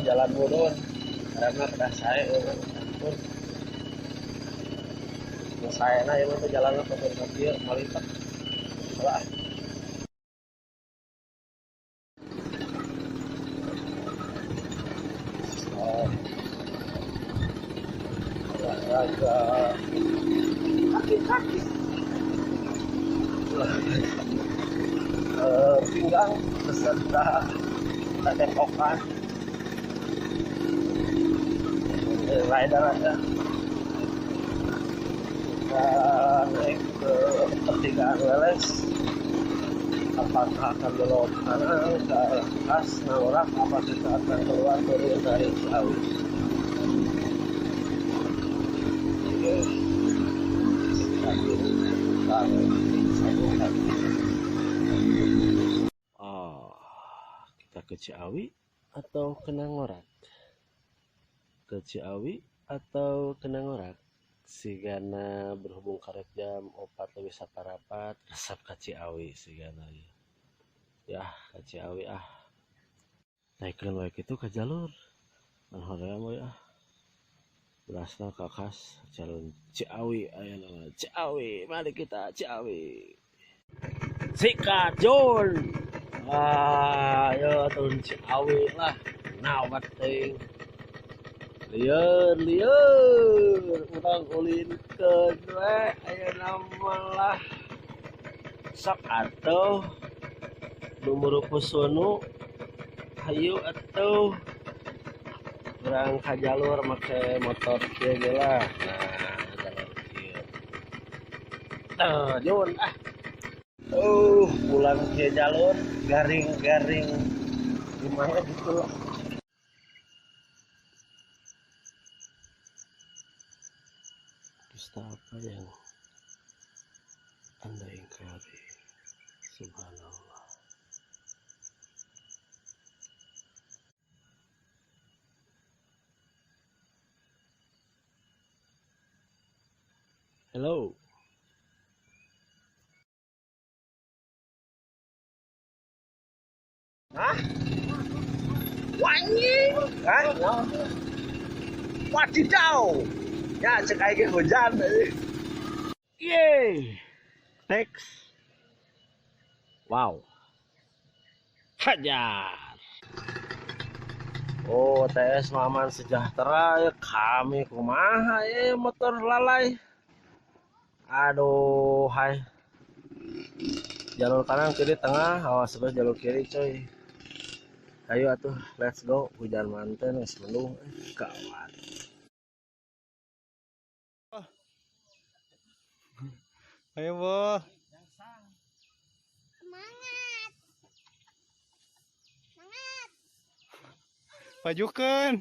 jalan mudun karena pada saya pun saya na itu jalan ke dia melipat lah. Oh, olahraga kaki-kaki pinggang beserta tepokan rider ada. Kita naik ke pertigaan Leles, apakah akan belok kanan ke arah Kas Naurak, apa kita akan keluar turun dari Ciawi. Oh, kita ke Ciawi atau ke Nangorak? Ke Ciawi atau ke Nangorak? Sigana berhubung karet jam 4:04 resep ka Ciawi sigana ya ka Ciawi naikkeun wae kitu ka jalur an hoream we berasna ka Kas jalur Ciawi ayeuna Ciawi mari kita Ciawi sikat Jun ayo turun Ciawi lah naon teuing lieur urang ulinkeun we ayeuna malah sok atuh nu meurupus sunu hayu atuh urang ka jalur make motor kieu ge lah nah jalur kieu tah Jun pulang ke jalur garing-garing gimana gitu loh. Dusta apa yang Anda ingkari? Subhanallah. Hello. Hah? Wangi? Hah? Wadidaw. Ya cek aja hujan. Yeay. Next. Wow. Hajar. Oh, TS Maman Sejahtera ya kami kumaha ya motor lalai. Aduh, hai. Jalur kanan kiri tengah, awas terus jalur kiri coy. Ayo atuh, let's go. Hujan manten geus mendung kawan. Ayo, Bo. Semangat. Semangat. Pajukeun.